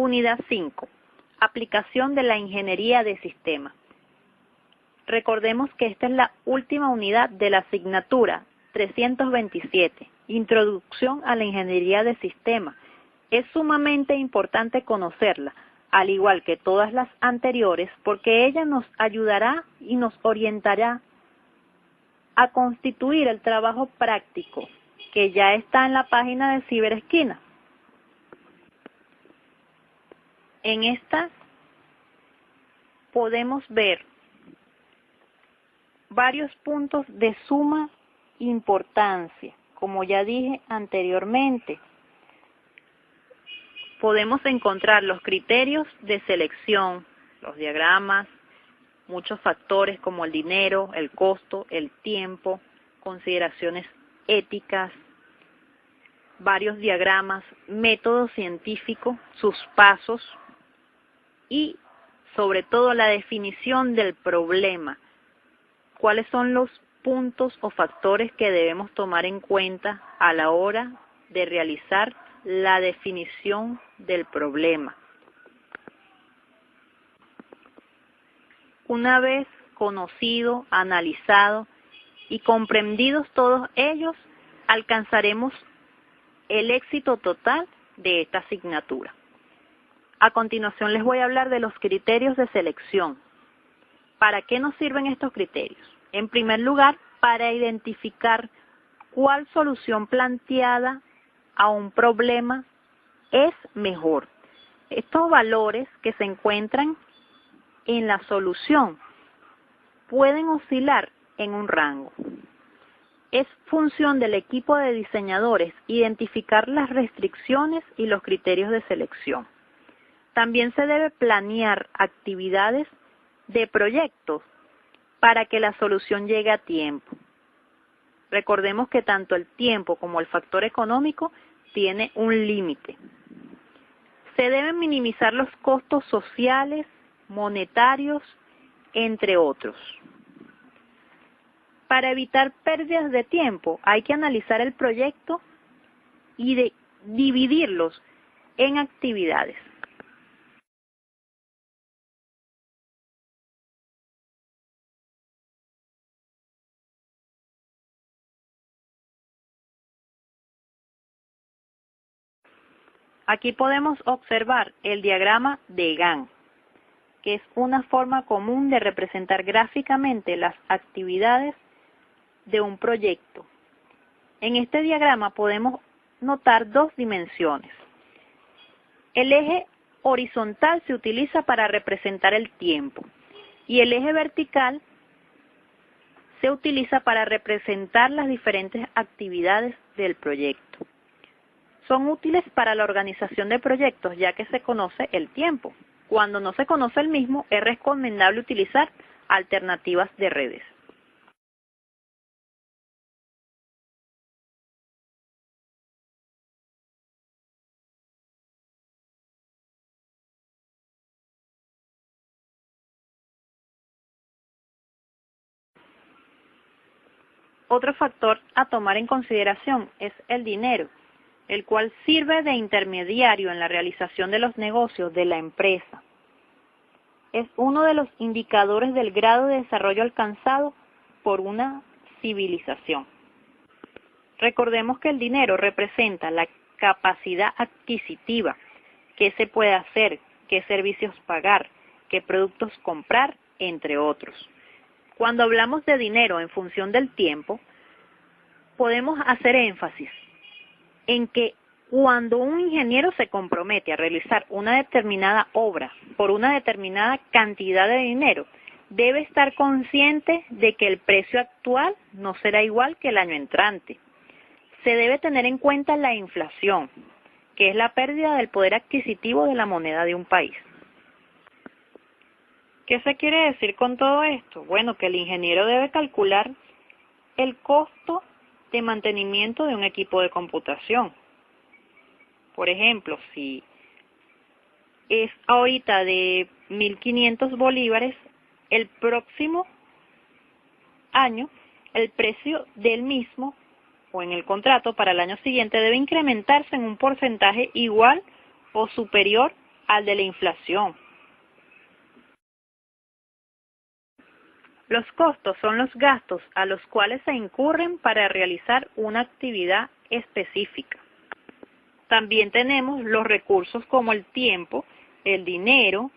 Unidad 5. Aplicación de la ingeniería de sistemas. Recordemos que esta es la última unidad de la asignatura 327, Introducción a la Ingeniería de Sistemas. Es sumamente importante conocerla, al igual que todas las anteriores, porque ella nos ayudará y nos orientará a constituir el trabajo práctico, que ya está en la página de Ciberesquina. En esta podemos ver varios puntos de suma importancia, como ya dije anteriormente. Podemos encontrar los criterios de selección, los diagramas, muchos factores como el dinero, el costo, el tiempo, consideraciones éticas, varios diagramas, método científico, sus pasos y sobre todo la definición del problema. ¿Cuáles son los puntos o factores que debemos tomar en cuenta a la hora de realizar la definición del problema? Una vez conocido, analizado y comprendidos todos ellos, alcanzaremos el éxito total de esta asignatura. A continuación les voy a hablar de los criterios de selección. ¿Para qué nos sirven estos criterios? En primer lugar, para identificar cuál solución planteada a un problema es mejor. Estos valores que se encuentran en la solución pueden oscilar en un rango. Es función del equipo de diseñadores identificar las restricciones y los criterios de selección. También se debe planear actividades de proyectos para que la solución llegue a tiempo. Recordemos que tanto el tiempo como el factor económico tiene un límite. Se deben minimizar los costos sociales, monetarios, entre otros. Para evitar pérdidas de tiempo, hay que analizar el proyecto y dividirlos en actividades. Aquí podemos observar el diagrama de Gantt, que es una forma común de representar gráficamente las actividades de un proyecto. En este diagrama podemos notar dos dimensiones. El eje horizontal se utiliza para representar el tiempo y el eje vertical se utiliza para representar las diferentes actividades del proyecto. Son útiles para la organización de proyectos ya que se conoce el tiempo. Cuando no se conoce el mismo, es recomendable utilizar alternativas de redes. Otro factor a tomar en consideración es el dinero, el cual sirve de intermediario en la realización de los negocios de la empresa. Es uno de los indicadores del grado de desarrollo alcanzado por una civilización. Recordemos que el dinero representa la capacidad adquisitiva, qué se puede hacer, qué servicios pagar, qué productos comprar, entre otros. Cuando hablamos de dinero en función del tiempo, podemos hacer énfasis en que cuando un ingeniero se compromete a realizar una determinada obra por una determinada cantidad de dinero, debe estar consciente de que el precio actual no será igual que el año entrante. Se debe tener en cuenta la inflación, que es la pérdida del poder adquisitivo de la moneda de un país. ¿Qué se quiere decir con todo esto? Bueno, que el ingeniero debe calcular el costo de mantenimiento de un equipo de computación. Por ejemplo, si es ahorita de 1.500 bolívares, el próximo año el precio del mismo o en el contrato para el año siguiente debe incrementarse en un porcentaje igual o superior al de la inflación. Los costos son los gastos a los cuales se incurren para realizar una actividad específica. También tenemos los recursos como el tiempo, el dinero,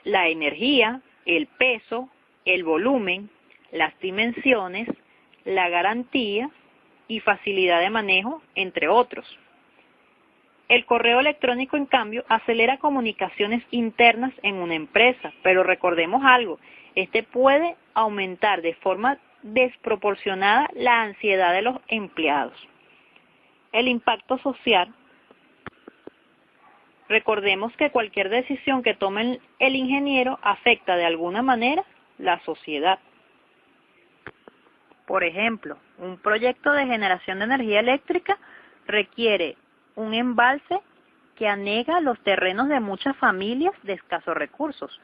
la energía, el peso, el volumen, las dimensiones, la garantía y facilidad de manejo, entre otros. El correo electrónico, en cambio, acelera comunicaciones internas en una empresa, pero recordemos algo, este puede aumentar de forma desproporcionada la ansiedad de los empleados. El impacto social. Recordemos que cualquier decisión que tome el ingeniero afecta de alguna manera la sociedad. Por ejemplo, un proyecto de generación de energía eléctrica requiere un embalse que anega los terrenos de muchas familias de escasos recursos,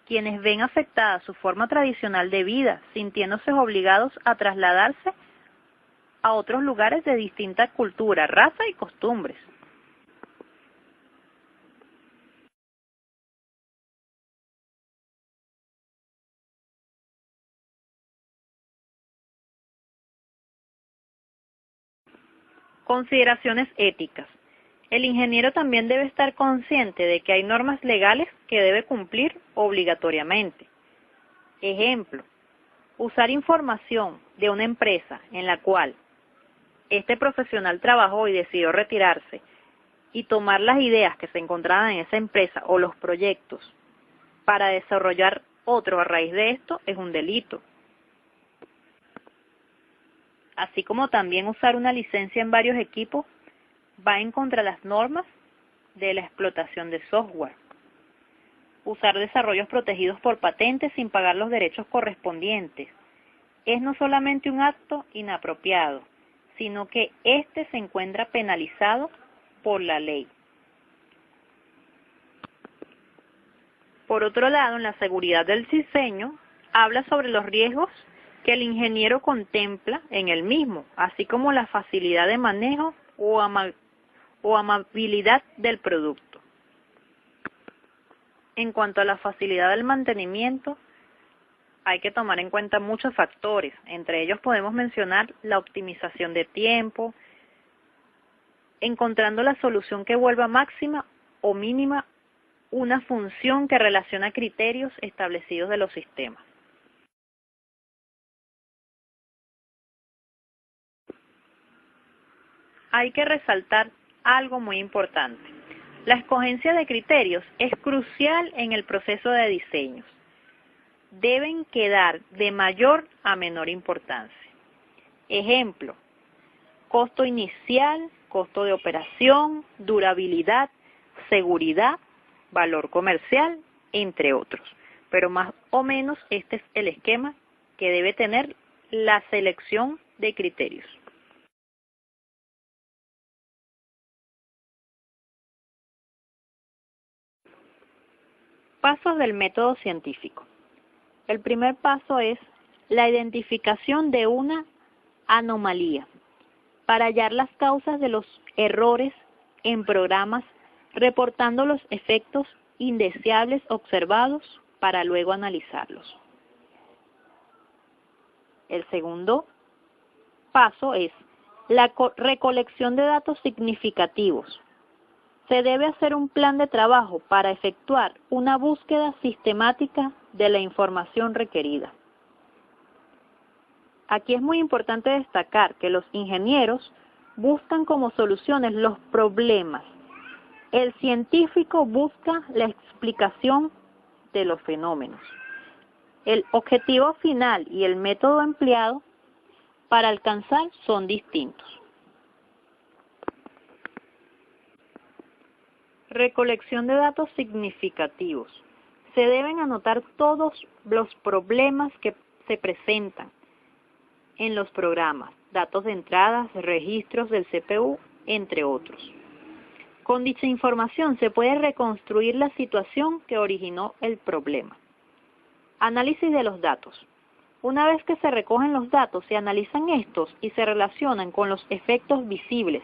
quienes ven afectada su forma tradicional de vida, sintiéndose obligados a trasladarse a otros lugares de distinta cultura, raza y costumbres. Consideraciones éticas. El ingeniero también debe estar consciente de que hay normas legales que debe cumplir obligatoriamente. Ejemplo, usar información de una empresa en la cual este profesional trabajó y decidió retirarse y tomar las ideas que se encontraban en esa empresa o los proyectos para desarrollar otro a raíz de esto es un delito. Así como también usar una licencia en varios equipos va en contra de las normas de la explotación de software. Usar desarrollos protegidos por patentes sin pagar los derechos correspondientes es no solamente un acto inapropiado, sino que éste se encuentra penalizado por la ley. Por otro lado, en la seguridad del diseño, habla sobre los riesgos que el ingeniero contempla en el mismo, así como la facilidad de manejo o amabilidad del producto. En cuanto a la facilidad del mantenimiento, hay que tomar en cuenta muchos factores. Entre ellos podemos mencionar la optimización de tiempo, encontrando la solución que vuelva máxima o mínima una función que relaciona criterios establecidos de los sistemas. Hay que resaltar algo muy importante. La escogencia de criterios es crucial en el proceso de diseños. Deben quedar de mayor a menor importancia. Ejemplo, costo inicial, costo de operación, durabilidad, seguridad, valor comercial, entre otros. Pero más o menos este es el esquema que debe tener la selección de criterios. Pasos del método científico. El primer paso es la identificación de una anomalía para hallar las causas de los errores en programas, reportando los efectos indeseables observados para luego analizarlos. El segundo paso es la recolección de datos significativos. Se debe hacer un plan de trabajo para efectuar una búsqueda sistemática de la información requerida. Aquí es muy importante destacar que los ingenieros buscan como soluciones los problemas. El científico busca la explicación de los fenómenos. El objetivo final y el método empleado para alcanzar son distintos. Recolección de datos significativos. Se deben anotar todos los problemas que se presentan en los programas, datos de entradas, registros del CPU, entre otros. Con dicha información se puede reconstruir la situación que originó el problema. Análisis de los datos. Una vez que se recogen los datos, se analizan estos y se relacionan con los efectos visibles,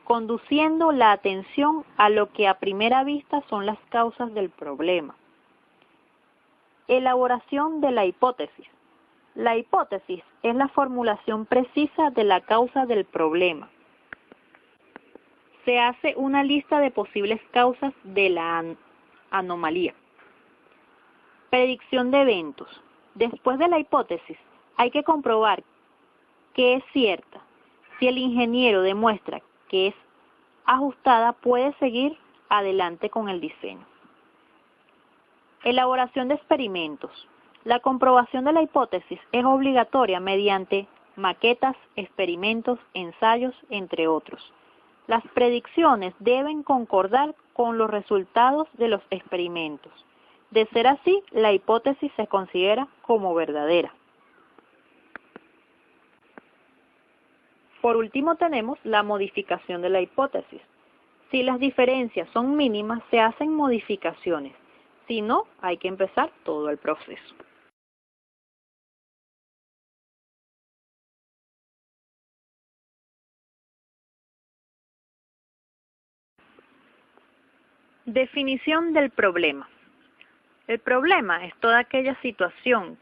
conduciendo la atención a lo que a primera vista son las causas del problema. Elaboración de la hipótesis. La hipótesis es la formulación precisa de la causa del problema. Se hace una lista de posibles causas de la anomalía. Predicción de eventos. Después de la hipótesis, hay que comprobar que es cierta. Si el ingeniero demuestra que es ajustada, puede seguir adelante con el diseño. Elaboración de experimentos. La comprobación de la hipótesis es obligatoria mediante maquetas, experimentos, ensayos, entre otros. Las predicciones deben concordar con los resultados de los experimentos. De ser así, la hipótesis se considera como verdadera. Por último tenemos la modificación de la hipótesis. Si las diferencias son mínimas, se hacen modificaciones. Si no, hay que empezar todo el proceso. Definición del problema. El problema es toda aquella situación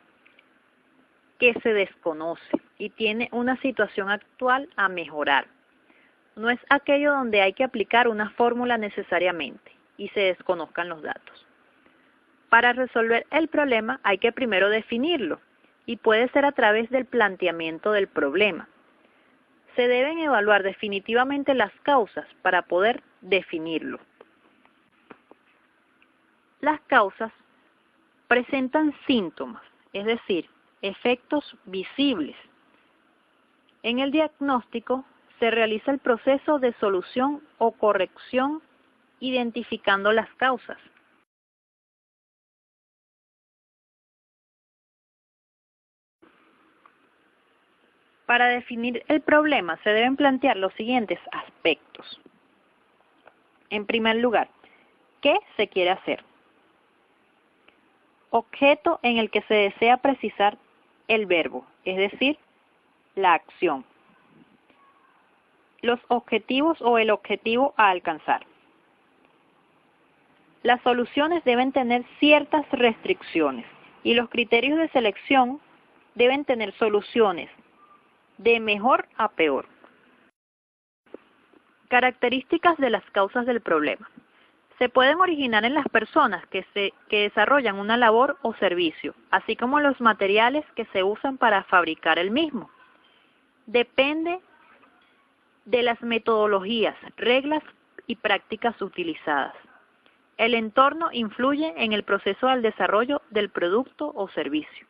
que se desconoce y tiene una situación actual a mejorar. No es aquello donde hay que aplicar una fórmula necesariamente y se desconozcan los datos. Para resolver el problema hay que primero definirlo y puede ser a través del planteamiento del problema. Se deben evaluar definitivamente las causas para poder definirlo. Las causas presentan síntomas, es decir, efectos visibles. En el diagnóstico se realiza el proceso de solución o corrección identificando las causas. Para definir el problema se deben plantear los siguientes aspectos. En primer lugar, ¿qué se quiere hacer? Objeto en el que se desea precisar el verbo, es decir, la acción. Los objetivos o el objetivo a alcanzar. Las soluciones deben tener ciertas restricciones y los criterios de selección deben tener soluciones de mejor a peor. Características de las causas del problema. Se pueden originar en las personas que desarrollan una labor o servicio, así como los materiales que se usan para fabricar el mismo. Depende de las metodologías, reglas y prácticas utilizadas. El entorno influye en el proceso del desarrollo del producto o servicio.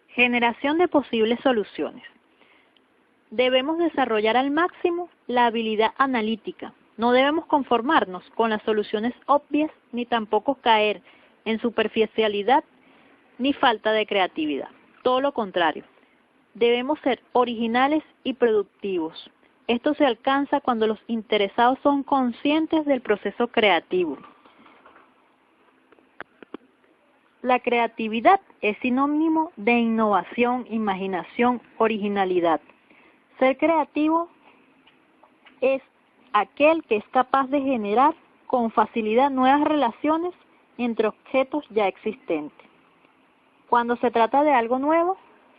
Generación de posibles soluciones. Debemos desarrollar al máximo la habilidad analítica. No debemos conformarnos con las soluciones obvias ni tampoco caer en superficialidad ni falta de creatividad. Todo lo contrario. Debemos ser originales y productivos. Esto se alcanza cuando los interesados son conscientes del proceso creativo. La creatividad es sinónimo de innovación, imaginación, originalidad. Ser creativo es aquel que es capaz de generar con facilidad nuevas relaciones entre objetos ya existentes. Cuando se trata de algo nuevo,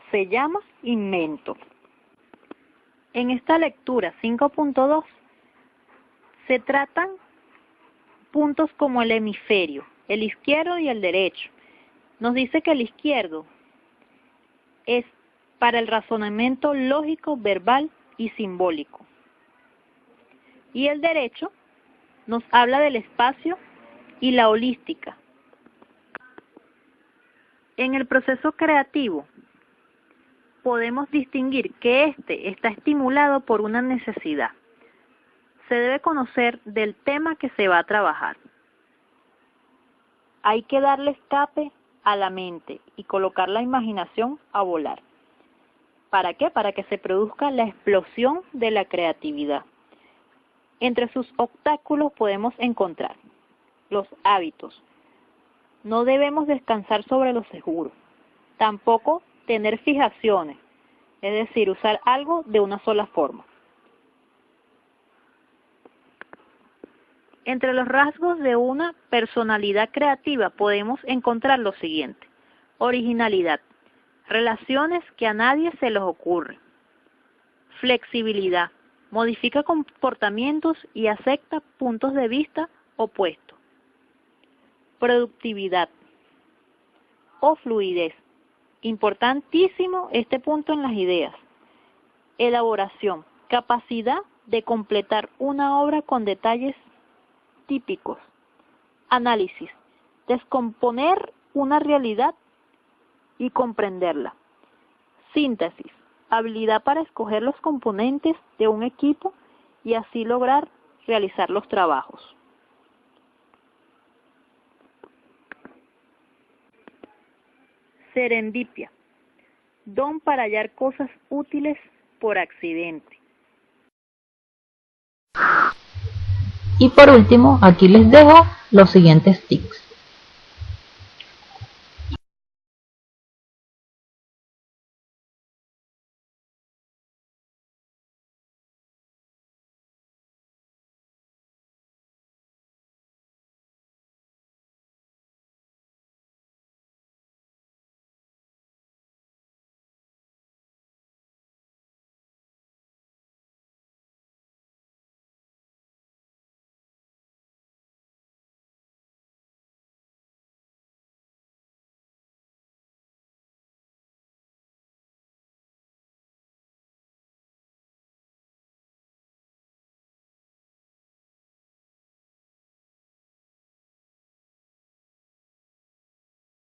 se llama invento. En esta lectura 5.2 se tratan puntos como el hemisferio, el izquierdo y el derecho. Nos dice que el izquierdo es para el razonamiento lógico, verbal y simbólico. Y el derecho nos habla del espacio y la holística. En el proceso creativo podemos distinguir que éste está estimulado por una necesidad. Se debe conocer del tema que se va a trabajar. Hay que darle escape a la mente y colocar la imaginación a volar. ¿Para qué? Para que se produzca la explosión de la creatividad. Entre sus obstáculos podemos encontrar los hábitos. No debemos descansar sobre lo seguro. Tampoco tener fijaciones. es decir, usar algo de una sola forma. Entre los rasgos de una personalidad creativa podemos encontrar lo siguiente: originalidad, relaciones que a nadie se les ocurre; flexibilidad, modifica comportamientos y acepta puntos de vista opuestos; productividad o fluidez, importantísimo este punto en las ideas; elaboración, capacidad de completar una obra con detalles típicos; análisis, descomponer una realidad y comprenderla; síntesis, habilidad para escoger los componentes de un equipo y así lograr realizar los trabajos. Serendipia, don para hallar cosas útiles por accidente. Y por último, aquí les dejo los siguientes tips.